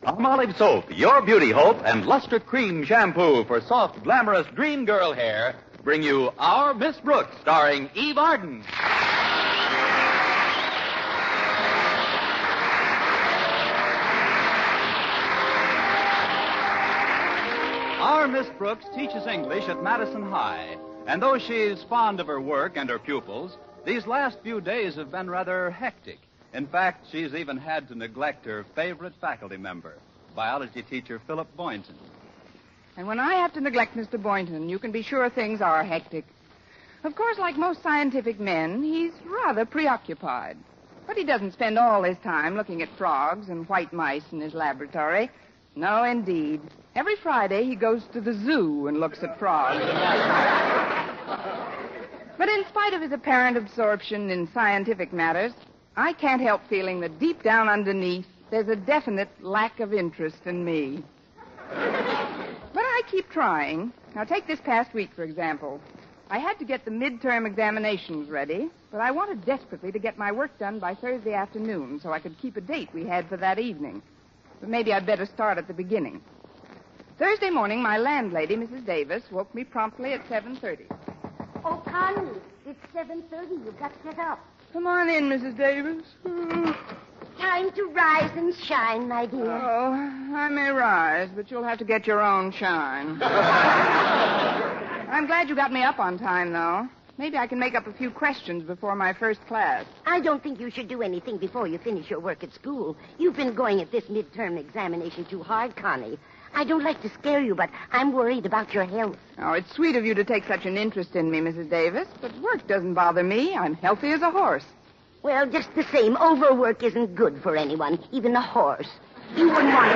Palmolive Soap, your beauty hope, and Luster Cream Shampoo for soft, glamorous dream girl hair bring you Our Miss Brooks, starring Eve Arden. Our Miss Brooks teaches English at Madison High, and though she's fond of her work and her pupils, these last few days have been rather hectic. In fact, she's even had to neglect her favorite faculty member, biology teacher Philip Boynton. And when I have to neglect Mr. Boynton, you can be sure things are hectic. Of course, like most scientific men, he's rather preoccupied. But he doesn't spend all his time looking at frogs and white mice in his laboratory. No, indeed. Every Friday he goes to the zoo and looks at frogs and white mice. But in spite of his apparent absorption in scientific matters, I can't help feeling that deep down underneath, there's a definite lack of interest in me. But I keep trying. Now, take this past week, for example. I had to get the midterm examinations ready, but I wanted desperately to get my work done by Thursday afternoon so I could keep a date we had for that evening. But maybe I'd better start at the beginning. Thursday morning, my landlady, Mrs. Davis, woke me promptly at 7:30. Oh, Connie, it's 7:30. You've got to get up. Come on in, Mrs. Davis. Time to rise and shine, my dear. Oh, I may rise, but you'll have to get your own shine. I'm glad you got me up on time, though. Maybe I can make up a few questions before my first class. I don't think you should do anything before you finish your work at school. You've been going at this midterm examination too hard, Connie. I don't like to scare you, but I'm worried about your health. Oh, it's sweet of you to take such an interest in me, Mrs. Davis, but work doesn't bother me. I'm healthy as a horse. Well, just the same, overwork isn't good for anyone, even a horse. You wouldn't want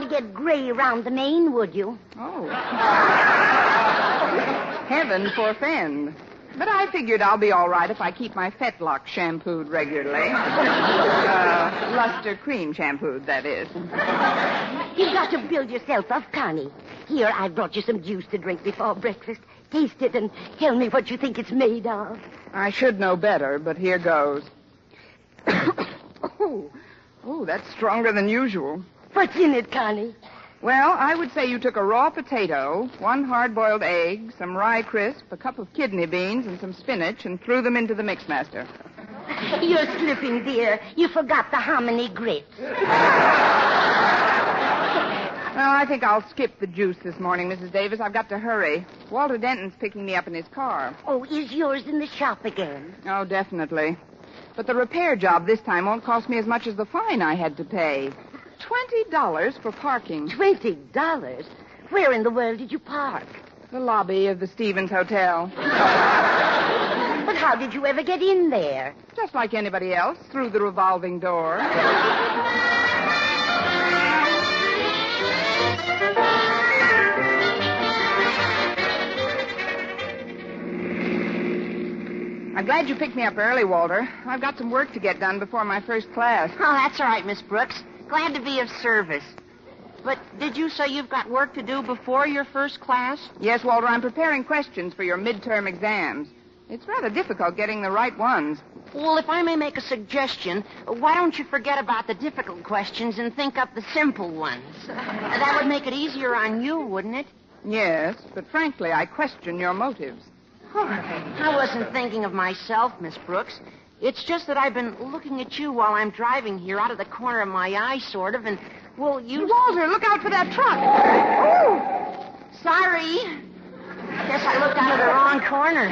to get gray around the mane, would you? Oh. Heaven forfend. But I figured I'll be all right if I keep my fetlock shampooed regularly. Luster Cream shampooed, that is. You've got to build yourself up, Connie. Here, I brought you some juice to drink before breakfast. Taste it and tell me what you think it's made of. I should know better, but here goes. Oh, that's stronger than usual. What's in it, Connie? Well, I would say you took a raw potato, 1 hard-boiled egg, some rye crisp, a cup of kidney beans, and some spinach, and threw them into the mixmaster. You're slipping, dear. You forgot the hominy grits. Well, I think I'll skip the juice this morning, Mrs. Davis. I've got to hurry. Walter Denton's picking me up in his car. Oh, is yours in the shop again? Oh, definitely. But the repair job this time won't cost me as much as the fine I had to pay. $20 for parking. $20? Where in the world did you park? The lobby of the Stevens Hotel. But how did you ever get in there? Just like anybody else, through the revolving door. I'm glad you picked me up early, Walter. I've got some work to get done before my first class. Oh, that's all right, Miss Brooks. Glad to be of service. But did you say you've got work to do before your first class? Yes, Walter, I'm preparing questions for your midterm exams. It's rather difficult getting the right ones. Well, if I may make a suggestion, why don't you forget about the difficult questions and think up the simple ones? That would make it easier on you, wouldn't it? Yes, but frankly, I question your motives. I wasn't thinking of myself, Miss Brooks. It's just that I've been looking at you while I'm driving here out of the corner of my eye, sort of, and, well, you... Walter, look out for that truck. Oh! Sorry. I guess I looked out of the wrong corner.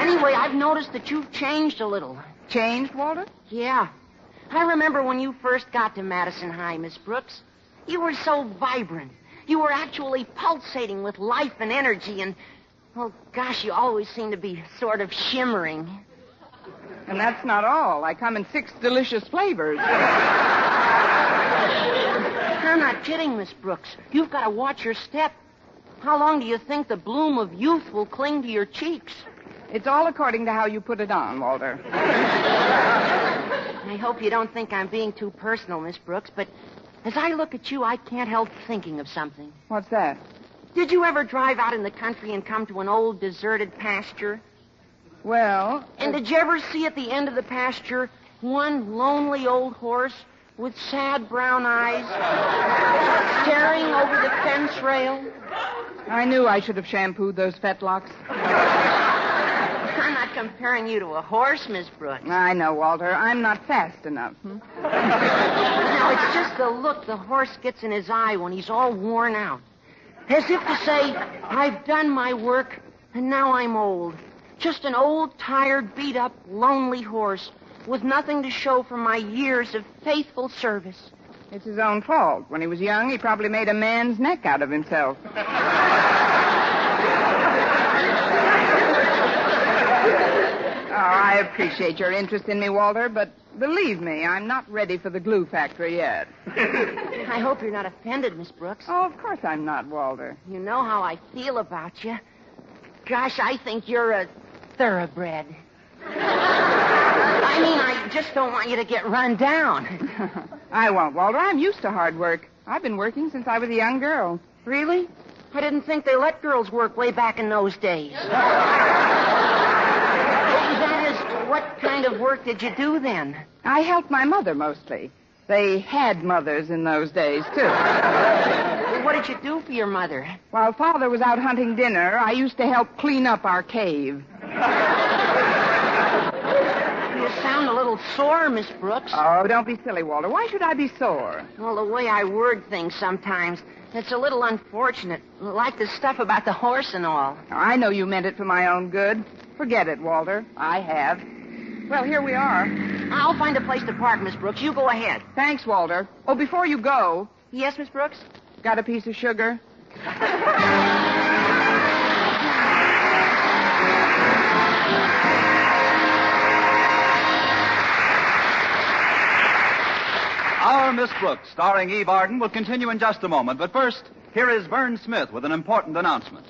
Anyway, I've noticed that you've changed a little. Changed, Walter? Yeah. I remember when you first got to Madison High, Miss Brooks. You were so vibrant. You were actually pulsating with life and energy, and, oh, gosh, you always seem to be sort of shimmering. And that's not all. I come in 6 delicious flavors. I'm not kidding, Miss Brooks. You've got to watch your step. How long do you think the bloom of youth will cling to your cheeks? It's all according to how you put it on, Walter. I hope you don't think I'm being too personal, Miss Brooks, but as I look at you, I can't help thinking of something. What's that? Did you ever drive out in the country and come to an old deserted pasture? Well... And did you ever see at the end of the pasture One lonely old horse with sad brown eyes staring over the fence rail. I knew I should have shampooed those fetlocks. I'm not comparing you to a horse, Miss Brooks. I know, Walter. I'm not fast enough. Now, it's just the look the horse gets in his eye when he's all worn out. As if to say, I've done my work, and now I'm old. Just an old, tired, beat-up, lonely horse with nothing to show for my years of faithful service. It's his own fault. When he was young, he probably made a man's neck out of himself. I appreciate your interest in me, Walter, but believe me, I'm not ready for the glue factory yet. I hope you're not offended, Miss Brooks. Oh, of course I'm not, Walter. You know how I feel about you. Gosh, I think you're a thoroughbred. I mean, I just don't want you to get run down. I won't, Walter. I'm used to hard work. I've been working since I was a young girl. Really? I didn't think they let girls work way back in those days. That is, what kind of work did you do then? I helped my mother mostly. They had mothers in those days, too. What did you do for your mother? While Father was out hunting dinner, I used to help clean up our cave. You sound a little sore, Miss Brooks. Oh, don't be silly, Walter. Why should I be sore? Well, the way I word things sometimes, it's a little unfortunate. Like the stuff about the horse and all. I know you meant it for my own good. Forget it, Walter. I have. Well, here we are. I'll find a place to park, Miss Brooks. You go ahead. Thanks, Walter. Oh, before you go, Yes, Miss Brooks? got a piece of sugar? Our Miss Brooks, starring Eve Arden, will continue in just a moment. But first, here is Vern Smith with an important announcement.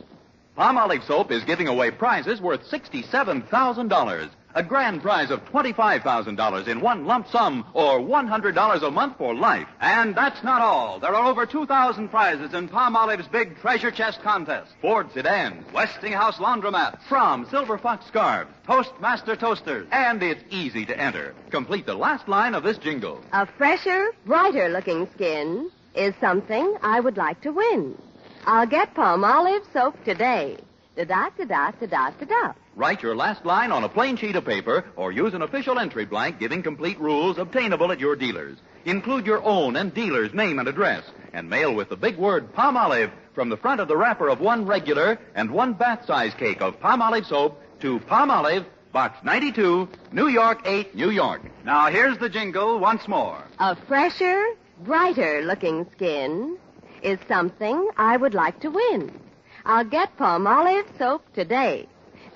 Palmolive Soap is giving away prizes worth $67,000. A grand prize of $25,000 in one lump sum or $100 a month for life. And that's not all. There are over 2,000 prizes in Palmolive's big treasure chest contest. Ford sedans, Westinghouse laundromats, From Silver Fox scarves, Toastmaster toasters. and it's easy to enter. Complete the last line of this jingle. A fresher, brighter-looking skin is something I would like to win. I'll get Palmolive soap today. Da-da-da-da-da-da-da-da. Write your last line on a plain sheet of paper or use an official entry blank giving complete rules obtainable at your dealers. Include your own and dealer's name and address and mail with the big word Palmolive from the front of the wrapper of one regular and one bath-size cake of Palmolive soap to Palmolive, Box 92, New York 8, New York. Now, here's the jingle once more. A fresher, brighter-looking skin is something I would like to win. I'll get Palmolive soap today.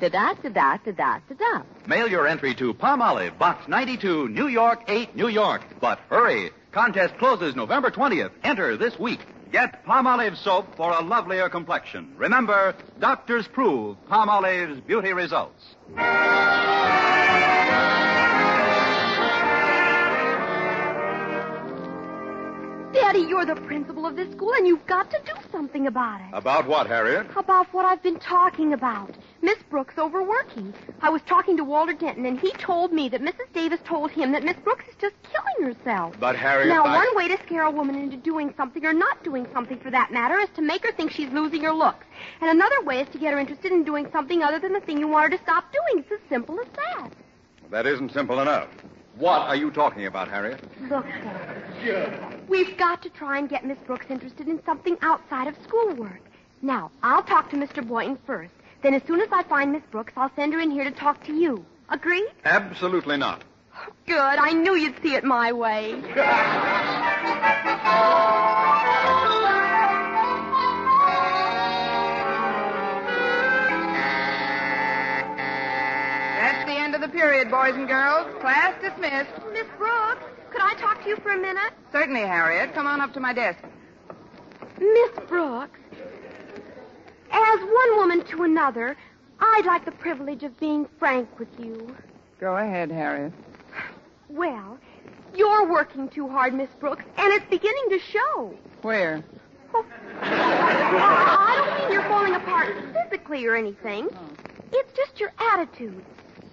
Da-da-da-da-da-da-da. Mail your entry to Palmolive, Box 92, New York 8, New York. But hurry! Contest closes November 20th. Enter this week. Get Palmolive soap for a lovelier complexion. Remember, doctors prove Palmolive's beauty results. Daddy, you're the principal of this school, and you've got to do something about it. About what, Harriet? About what I've been talking about. Miss Brooks overworking. I was talking to Walter Denton, and he told me that Mrs. Davis told him that Miss Brooks is just killing herself. But, Harriet, Now, one way to scare a woman into doing something, or not doing something for that matter, is to make her think she's losing her looks. And another way is to get her interested in doing something other than the thing you want her to stop doing. It's as simple as that. That isn't simple enough. What are you talking about, Harriet? Look, Dad. We've got to try and get Miss Brooks interested in something outside of schoolwork. Now, I'll talk to Mr. Boynton first. Then as soon as I find Miss Brooks, I'll send her in here to talk to you. Agreed? Absolutely not. Good. I knew you'd see it my way. That's the end of the period, boys and girls. Class dismissed. Miss Brooks, could I talk to you for a minute? Certainly, Harriet. Come on up to my desk. Miss Brooks, as one woman to another, I'd like the privilege of being frank with you. Go ahead, Harriet. Well, you're working too hard, Miss Brooks, and it's beginning to show. Where? Oh, I don't mean you're falling apart physically or anything. It's just your attitude.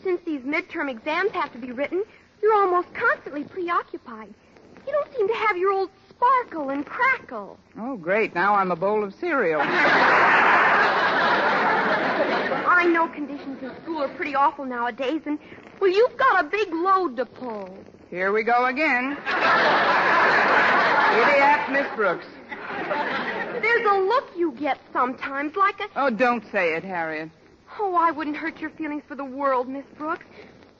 Since these midterm exams have to be written, You're almost constantly preoccupied. You don't seem to have your old sparkle and crackle. Oh, great. Now I'm a bowl of cereal. I know conditions in school are pretty awful nowadays, and, well, you've got a big load to pull. Here we go again. Idiot, Miss Brooks. There's a look you get sometimes, like a... Oh, don't say it, Harriet. Oh, I wouldn't hurt your feelings for the world, Miss Brooks.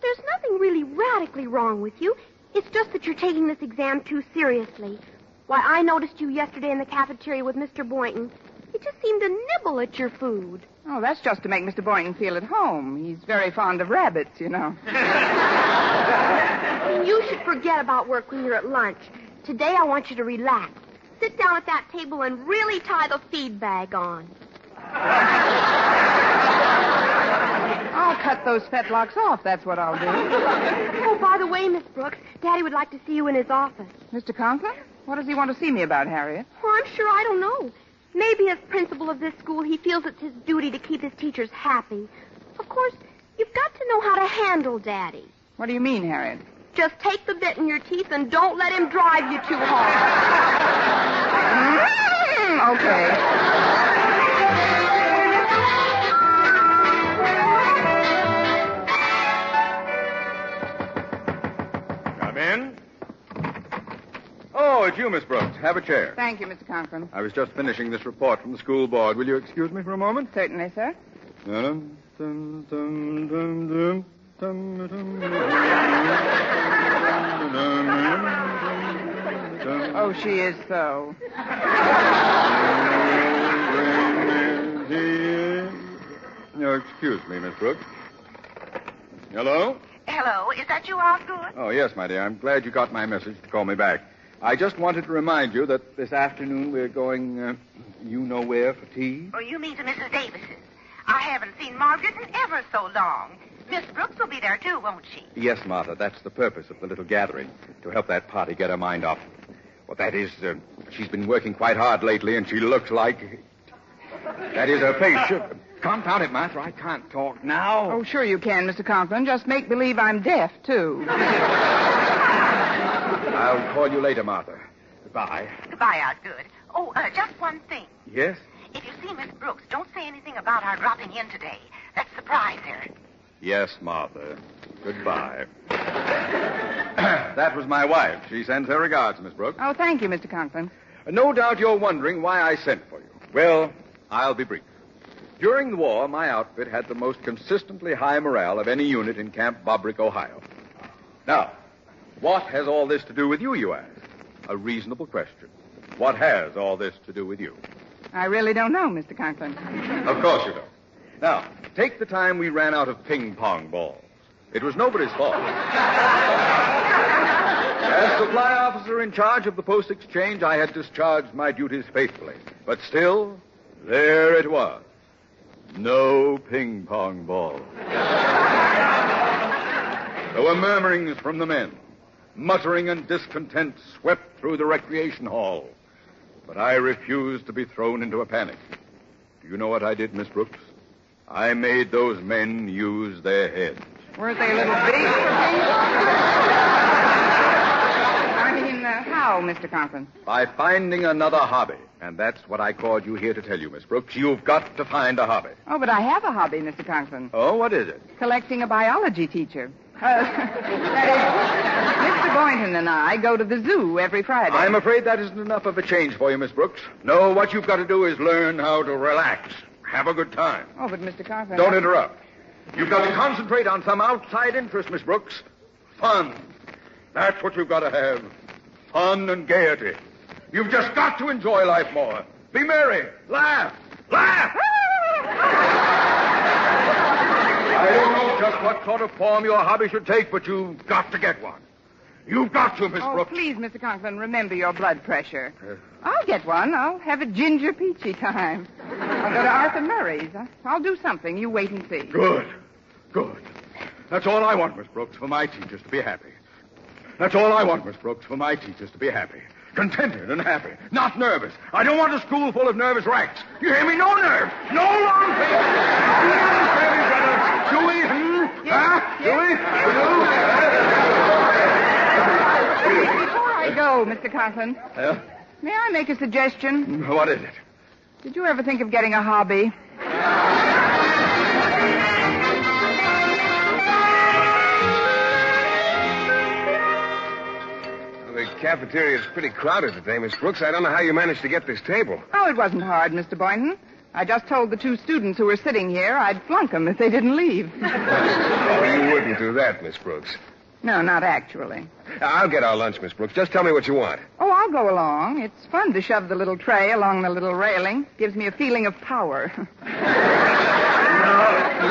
There's nothing really radically wrong with you. It's just that you're taking this exam too seriously. Why, I noticed you yesterday in the cafeteria with Mr. Boynton. He just seemed to nibble at your food. Oh, that's just to make Mr. Boynton feel at home. He's very fond of rabbits, you know. You should forget about work when you're at lunch. Today I want you to relax. Sit down at that table and really tie the feed bag on. I'll cut those fetlocks off, that's what I'll do. Oh, by the way, Miss Brooks, Daddy would like to see you in his office. Mr. Conklin? What does he want to see me about, Harriet? Well, I'm sure I don't know. Maybe as principal of this school, he feels it's his duty to keep his teachers happy. Of course, you've got to know how to handle Daddy. What do you mean, Harriet? Just take the bit in your teeth and don't let him drive you too hard. Okay. Come in. Oh, it's you, Miss Brooks. Have a chair. Thank you, Mr. Conklin. I was just finishing this report from the school board. Will you excuse me for a moment? Certainly, sir. Oh, she is so. No, excuse me, Miss Brooks. Hello? Hello, is that you, Osgood? Oh, yes, my dear. I'm glad you got my message to call me back. I just wanted to remind you that this afternoon we're going, you know where for tea. Oh, you mean to Mrs. Davis's. I haven't seen Margaret in ever so long. Miss Brooks will be there, too, won't she? Yes, Martha, that's the purpose of the little gathering, to help that party get her mind off. Well, that is, she's been working quite hard lately, and she looks like... That is her face. Confound it, Martha, I can't talk now. Oh, sure you can, Mr. Conklin. Just make believe I'm deaf, too. I'll call you later, Martha. Goodbye. Goodbye, Osgood. Oh, just one thing. Yes? If you see Miss Brooks, don't say anything about our dropping in today. Let's surprise her. Yes, Martha. Goodbye. That was my wife. She sends her regards, Miss Brooks. Oh, thank you, Mr. Conklin. No doubt you're wondering why I sent for you. Well, I'll be brief. During the war, my outfit had the most consistently high morale of any unit in Camp Bobrick, Ohio. Now, what has all this to do with you, you ask? A reasonable question. What has all this to do with you? I really don't know, Mr. Conklin. Of course you don't. Now, take the time we ran out of ping-pong balls. It was nobody's fault. As supply officer in charge of the post exchange, I had discharged my duties faithfully. But still, there it was. No ping-pong balls. There were murmurings from the men. Muttering and discontent swept through the recreation hall. But I refused to be thrown into a panic. Do you know what I did, Miss Brooks? I made those men use their heads. Weren't they a little big for me? I mean, how, Mr. Conklin? By finding another hobby. And that's what I called you here to tell you, Miss Brooks. You've got to find a hobby. Oh, but I have a hobby, Mr. Conklin. Oh, what is it? Collecting a biology teacher. That is, Mr. Boynton and I go to the zoo every Friday. I'm afraid that isn't enough of a change for you, Miss Brooks. No, what you've got to do is learn how to relax. Have a good time. Oh, but Mr. Conklin... Don't interrupt. You've got to concentrate on some outside interest, Miss Brooks. Fun. That's what you've got to have. Fun and gaiety. You've just got to enjoy life more. Be merry. Laugh. Laugh! I don't know just what sort of form your hobby should take, but you've got to get one. You've got to, Miss Oh, Brooks. please, Mr. Conklin, remember your blood pressure. I'll get one. I'll have a ginger peachy time. I'll go to Arthur Murray's. I'll do something. You wait and see. Good. Good. That's all I want, Miss Brooks, for my teachers to be happy. That's all I want, Miss Brooks, for my teachers to be happy. Contented and happy. Not nervous. I don't want a school full of nervous wrecks. You hear me? No nerves. No long faces. No long faces, brother. Do we? Huh? Do we? you go, Mr. Conklin. May I make a suggestion? What is it? Did you ever think of getting a hobby? The cafeteria is pretty crowded today, Miss Brooks. I don't know how you managed to get this table. Oh, it wasn't hard, Mr. Boynton. I just told the two students who were sitting here I'd flunk them if they didn't leave. Oh, you wouldn't do that, Miss Brooks. No, not actually. I'll get our lunch, Miss Brooks. Just tell me what you want. Oh, I'll go along. It's fun to shove the little tray along the little railing. Gives me a feeling of power. No,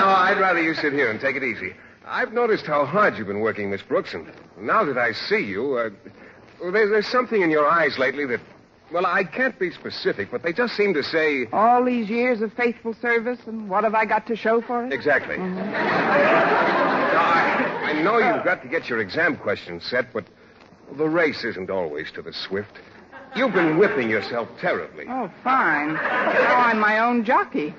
I'd rather you sit here and take it easy. I've noticed how hard you've been working, Miss Brooks, and now that I see you, there's something in your eyes lately that, well, I can't be specific, but they just seem to say... All these years of faithful service, and what have I got to show for it? Exactly. Mm-hmm. Now, I know you've got to get your exam questions set, but the race isn't always to the swift. You've been whipping yourself terribly. Oh, fine. Now I'm my own jockey.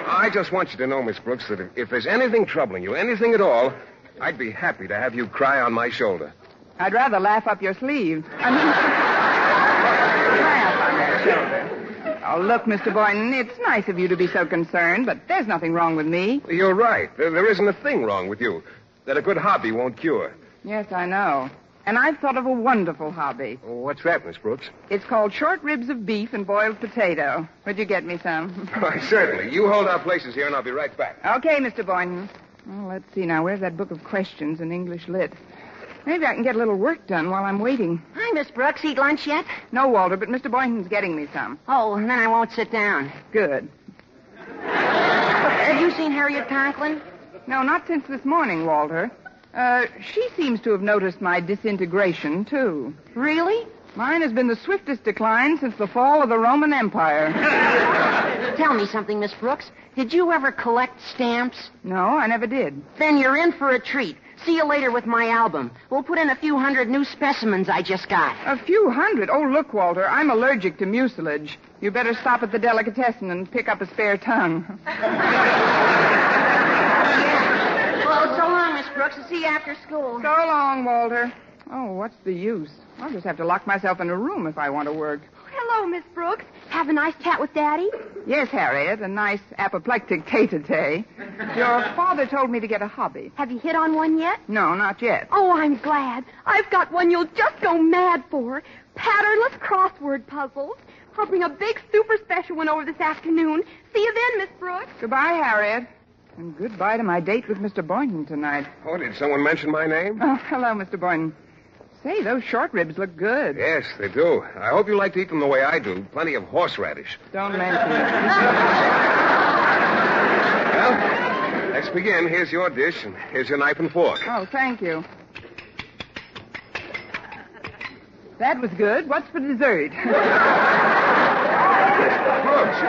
I just want you to know, Miss Brooks, that if there's anything troubling you, anything at all, I'd be happy to have you cry on my shoulder. I'd rather laugh up your sleeve. Cry up on that shoulder. Oh, look, Mr. Boynton, it's nice of you to be so concerned, but there's nothing wrong with me. You're right. There isn't a thing wrong with you that a good hobby won't cure. Yes, I know. And I've thought of a wonderful hobby. What's that, Miss Brooks? It's called short ribs of beef and boiled potato. Would you get me some? Why, certainly. You hold our places here, and I'll be right back. Okay, Mr. Boynton. Well, let's see now. Where's that book of questions in English Lit? Maybe I can get a little work done while I'm waiting. Hi, Miss Brooks. Eat lunch yet? No, Walter, but Mr. Boynton's getting me some. Oh, then I won't sit down. Good. Have you seen Harriet Conklin? No, not since this morning, Walter. She seems to have noticed my disintegration, too. Really? Mine has been the swiftest decline since the fall of the Roman Empire. Tell me something, Miss Brooks. Did you ever collect stamps? No, I never did. Then you're in for a treat. See you later with my album. We'll put in a few hundred new specimens I just got. A few hundred? Oh, look, Walter, I'm allergic to mucilage. You better stop at the delicatessen and pick up a spare tongue. Well, so long, Miss Brooks. I'll see you after school. So long, Walter. Oh, what's the use? I'll just have to lock myself in a room if I want to work. Hello, Miss Brooks. Have a nice chat with Daddy? Yes, Harriet, a nice apoplectic tete-a-tete. Your father told me to get a hobby. Have you hit on one yet? No, not yet. Oh, I'm glad. I've got one you'll just go mad for. Patternless crossword puzzles. I'll bring a big super special one over this afternoon. See you then, Miss Brooks. Goodbye, Harriet. And goodbye to my date with Mr. Boynton tonight. Oh, did someone mention my name? Oh, hello, Mr. Boynton. Say, those short ribs look good. Yes, they do. I hope you like to eat them the way I do. Plenty of horseradish. Don't mention it. Well, let's begin. Here's your dish, and here's your knife and fork. Oh, thank you. That was good. What's for dessert? Brooks,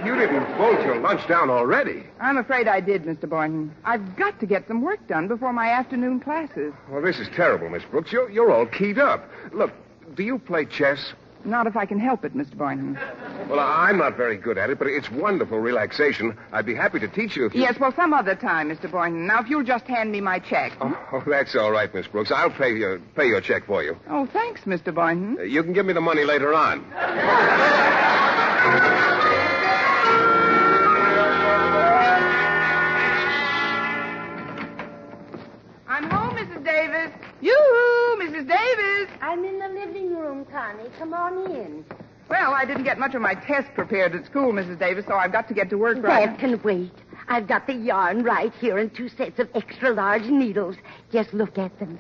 you didn't bolt your lunch down already. I'm afraid I did, Mr. Boynton. I've got to get some work done before my afternoon classes. Well, this is terrible, Miss Brooks. You're all keyed up. Look, do you play chess? Not if I can help it, Mr. Boynton. Well, I'm not very good at it, but it's wonderful relaxation. I'd be happy to teach you if you... Yes, well, some other time, Mr. Boynton. Now, if you'll just hand me my check. Oh, that's all right, Miss Brooks. I'll pay your check for you. Oh, thanks, Mr. Boynton. You can give me the money later on. I'm home, Mrs. Davis. Yoo-hoo, Mrs. Davis. I'm in the living room, Connie. Come on in. Well, I didn't get much of my test prepared at school, Mrs. Davis, so I've got to get to work right That can wait. I've got the yarn right here and 2 sets of extra large needles. Just look at them.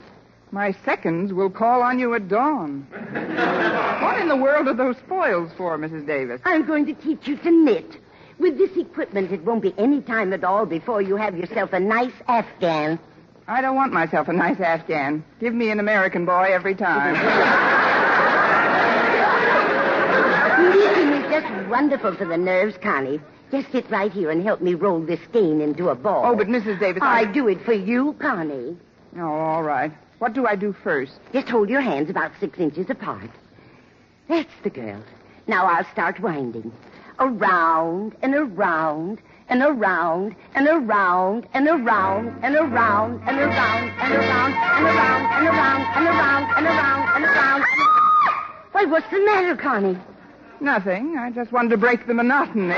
My seconds will call on you at dawn. What in the world are those foils for, Mrs. Davis? I'm going to teach you to knit. With this equipment, it won't be any time at all before you have yourself a nice Afghan. I don't want myself a nice Afghan. Give me an American boy every time. Knitting is just wonderful for the nerves, Connie. Just sit right here and help me roll this skein into a ball. Oh, but Mrs. Davis, I do it for you, Connie. Oh, all right. What do I do first? Just hold your hands about 6 inches apart. That's the girl. Now I'll start winding. Around and around and around and around and around and around and around and around and around and around and around and around and around. Why, what's the matter, Connie? Nothing. I just wanted to break the monotony.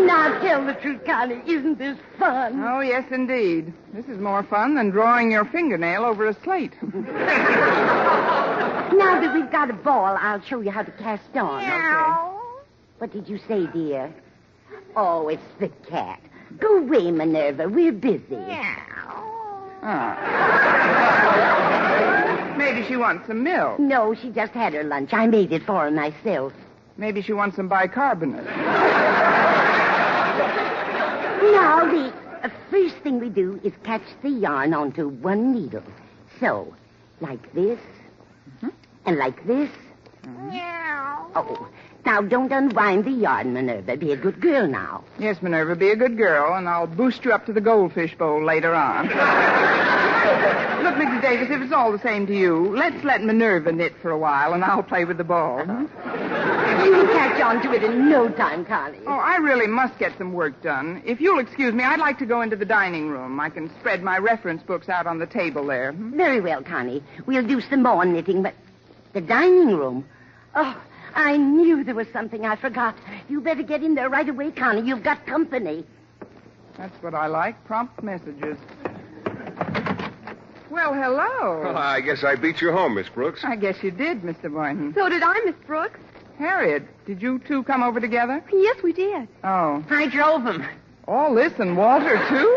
Now tell the truth, Connie. Isn't this fun? Oh, yes, indeed. This is more fun than drawing your fingernail over a slate. Now that we've got a ball, I'll show you how to cast on. Meow. What did you say, dear? Oh, it's the cat. Go away, Minerva. We're busy. Ah. Maybe she wants some milk. No, she just had her lunch. I made it for her myself. Maybe she wants some bicarbonate. Now, the first thing we do is catch the yarn onto one needle. So, like this, and like this. Oh, now don't unwind the yarn, Minerva. Be a good girl now. Yes, Minerva, be a good girl, and I'll boost you up to the goldfish bowl later on. Look, Mrs. Davis, if it's all the same to you, let's let Minerva knit for a while, and I'll play with the ball. You'll catch on to it in no time, Connie. Oh, I really must get some work done. If you'll excuse me, I'd like to go into the dining room. I can spread my reference books out on the table there. Very well, Connie. We'll do some more knitting, but the dining room? Oh, I knew there was something I forgot. You better get in there right away, Connie. You've got company. That's what I like, prompt messages. Well, hello. Well, I guess I beat you home, Miss Brooks. I guess you did, Mr. Boynton. So did I, Miss Brooks. Harriet, did you two come over together? Yes, we did. Oh. I drove him. All this and Walter, too?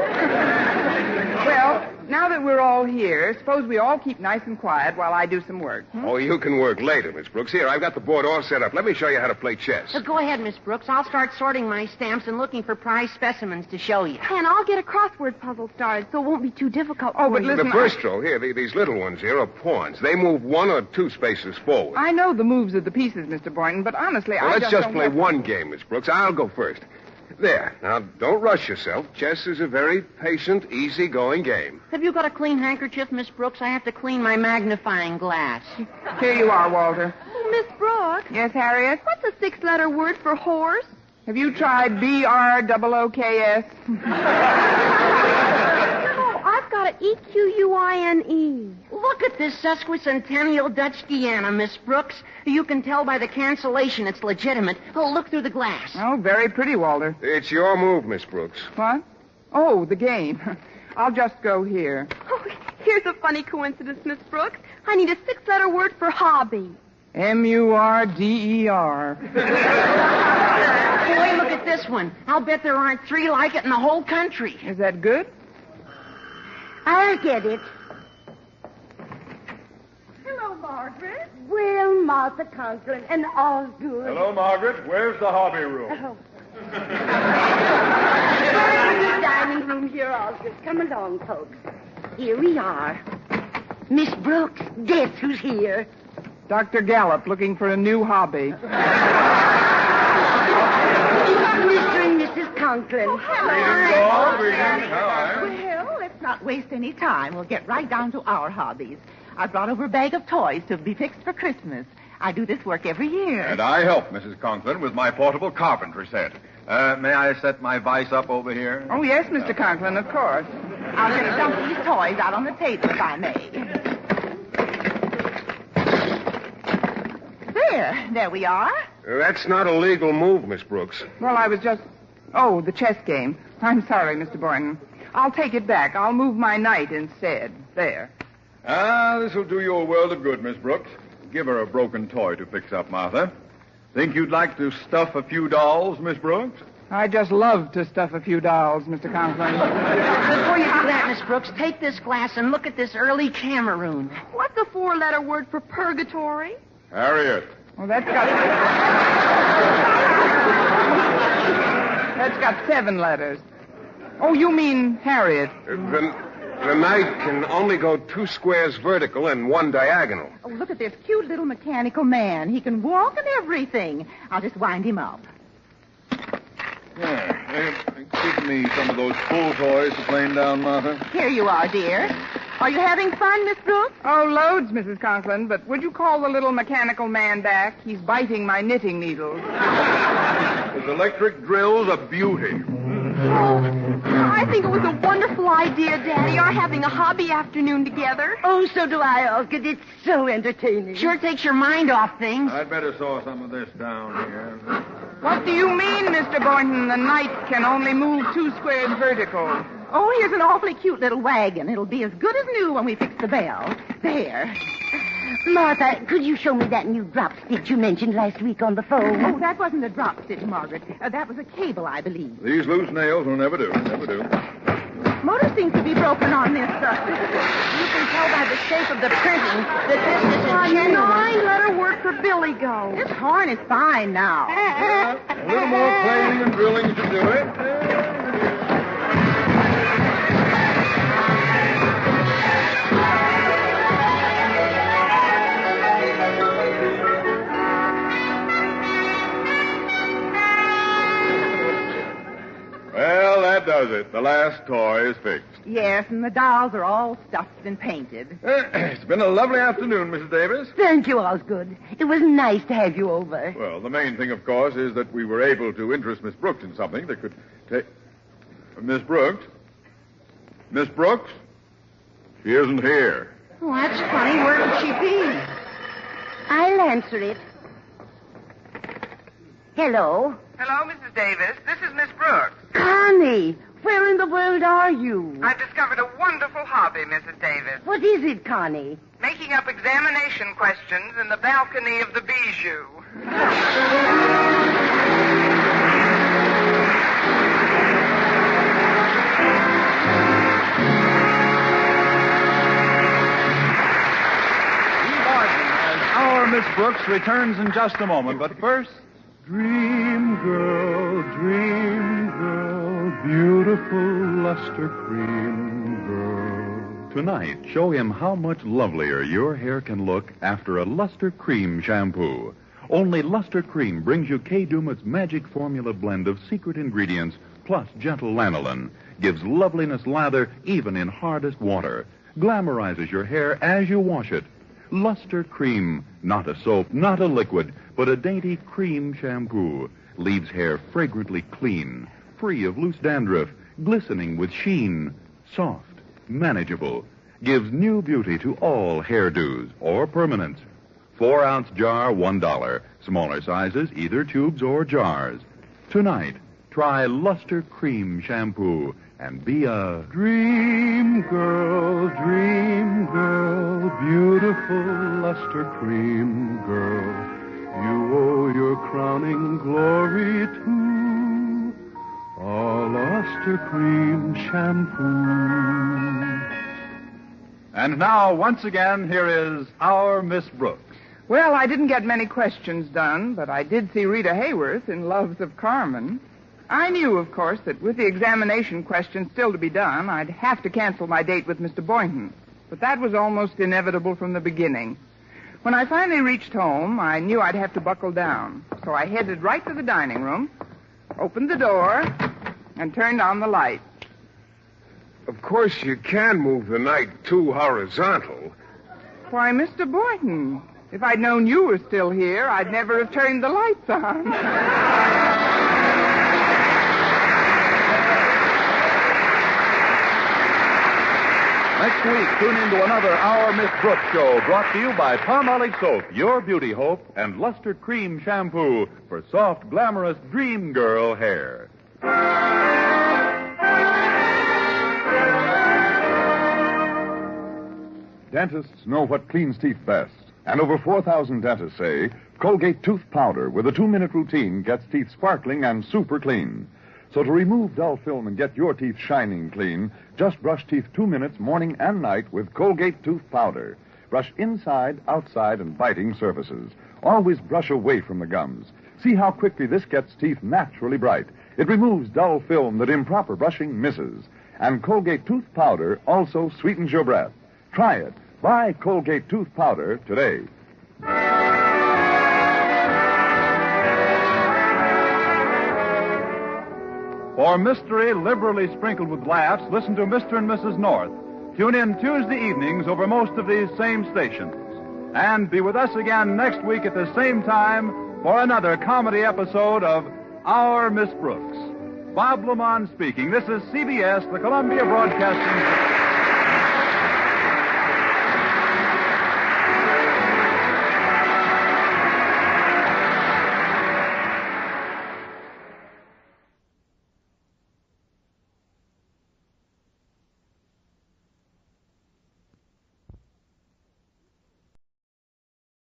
Well, now that we're all here, suppose we all keep nice and quiet while I do some work. Oh, you can work later, Miss Brooks. Here, I've got the board all set up. Let me show you how to play chess. Go ahead, Miss Brooks. I'll start sorting my stamps and looking for prize specimens to show you. And I'll get a crossword puzzle started so it won't be too difficult Oh, for but you. listen, The first row, here, these little ones here are pawns. They move 1 or 2 spaces forward. I know the moves of the pieces, Mr. Boynton, but honestly, Well, I let's just don't play have- one game, Miss Brooks. I'll go first. There. Now, don't rush yourself. Chess is a very patient, easy-going game. Have you got a clean handkerchief, Miss Brooks? I have to clean my magnifying glass. Here you are, Walter. Oh, Miss Brooks, Yes, Harriet? what's a 6-letter word for horse? Have you tried BROOKS? Oh, I've got an EQUINE. Look at this sesquicentennial Dutch Guiana, Miss Brooks. You can tell by the cancellation it's legitimate. Oh, look through the glass. Oh, very pretty, Walter. It's your move, Miss Brooks. What? Oh, the game. I'll just go here. Oh, here's a funny coincidence, Miss Brooks. I need a 6-letter word for hobby. MURDER. Boy, look at this one. I'll bet there aren't 3 like it in the whole country. Is that good? I'll get it. Hello, Margaret. Well, Martha Conklin, and Osgood. Hello, Margaret. Where's the hobby room? Oh. Where's the dining room here, Osgood? Come along, folks. Here we are. Miss Brooks, guess who's here? Dr. Gallup looking for a new hobby. Mr. and Mrs. Conklin. Well, let's not waste any time. We'll get right down to our hobbies. I brought over a bag of toys to be fixed for Christmas. I do this work every year. And I help Mrs. Conklin with my portable carpentry set. May I set my vise up over here? Oh, yes, Mr. Conklin, of course. I'll just dump these toys out on the table if I may. There we are. That's not a legal move, Miss Brooks. Well, I was just... Oh, the chess game. I'm sorry, Mr. Boynton. I'll take it back. I'll move my knight instead. There. This'll do you a world of good, Miss Brooks. Give her a broken toy to fix up, Martha. Think you'd like to stuff a few dolls, Miss Brooks? I just love to stuff a few dolls, Mr. Conklin. Before you do that, Miss Brooks, take this glass and look at this early Cameroon. What's a 4-letter word for purgatory? Harriet. Well, that's got 7 letters. Oh, you mean Harriet. The knight can only go 2 squares vertical and 1 diagonal. Oh, look at this cute little mechanical man. He can walk and everything. I'll just wind him up. Give me some of those pull toys to plane down, Martha. Here you are, dear. Are you having fun, Miss Brooks? Oh, loads, Mrs. Conklin, but would you call the little mechanical man back? He's biting my knitting needles. His electric drill's a beauty. I think it was a wonderful idea, Daddy, our having a hobby afternoon together. Oh, so do I, Osgood. It's so entertaining. Sure takes your mind off things. I'd better saw some of this down here. What do you mean, Mr. Boynton? The knight can only move 2 squares vertical. Oh, here's an awfully cute little wagon. It'll be as good as new when we fix the bell. There. Martha, could you show me that new drop stitch you mentioned last week on the phone? Oh, that wasn't a drop stitch, Margaret. That was a cable, I believe. These loose nails will never do. Never do. Motor seems to be broken on this. You can tell by the shape of the printing that this is a genuine. 9-letter word for Billy Go. This horn is fine now. A little more planing and drilling should do it. Well, that does it. The last toy is fixed. Yes, and the dolls are all stuffed and painted. It's been a lovely afternoon, Mrs. Davis. Thank you, Osgood. It was nice to have you over. Well, the main thing, of course, is that we were able to interest Miss Brooks in something that could take... Miss Brooks? Miss Brooks? She isn't here. Oh, that's funny. Where could she be? I'll answer it. Hello? Hello, Mrs. Davis. This is Miss Brooks. Connie, where in the world are you? I've discovered a wonderful hobby, Mrs. Davis. What is it, Connie? Making up examination questions in the balcony of the Bijou. Our Miss Brooks returns in just a moment, but first... Dream girl, beautiful luster cream girl. Tonight, show him how much lovelier your hair can look after a Luster Cream shampoo. Only Luster Cream brings you Kay Daumit's magic formula blend of secret ingredients plus gentle lanolin. Gives loveliness lather even in hardest water. Glamorizes your hair as you wash it. Luster Cream, not a soap, not a liquid, but a dainty cream shampoo. Leaves hair fragrantly clean, free of loose dandruff, glistening with sheen, soft, manageable. Gives new beauty to all hairdos or permanents. 4-ounce jar, $1. Smaller sizes, either tubes or jars. Tonight, try Luster Cream shampoo and be a Dream girl, beautiful luster cream girl. You owe your crowning glory to a Luster Cream shampoo. And now, once again, here is our Miss Brooks. Well, I didn't get many questions done, but I did see Rita Hayworth in Loves of Carmen. I knew, of course, that with the examination question still to be done, I'd have to cancel my date with Mr. Boynton. But that was almost inevitable from the beginning. When I finally reached home, I knew I'd have to buckle down. So I headed right to the dining room, opened the door, and turned on the light. Of course, you can move the night too horizontal. Why, Mr. Boynton, if I'd known you were still here, I'd never have turned the lights on. Next week, tune in to another Our Miss Brooks show brought to you by Palmolive Soap, your beauty hope, and Luster Cream Shampoo for soft, glamorous dream girl hair. Dentists know what cleans teeth best. And over 4,000 dentists say Colgate Tooth Powder with a 2-minute routine gets teeth sparkling and super clean. So to remove dull film and get your teeth shining clean, just brush teeth 2 minutes morning and night with Colgate Tooth Powder. Brush inside, outside, and biting surfaces. Always brush away from the gums. See how quickly this gets teeth naturally bright. It removes dull film that improper brushing misses. And Colgate Tooth Powder also sweetens your breath. Try it. Buy Colgate Tooth Powder today. For mystery liberally sprinkled with laughs, listen to Mr. and Mrs. North. Tune in Tuesday evenings over most of these same stations. And be with us again next week at the same time for another comedy episode of Our Miss Brooks. Bob Lamont speaking. This is CBS, the Columbia Broadcasting System.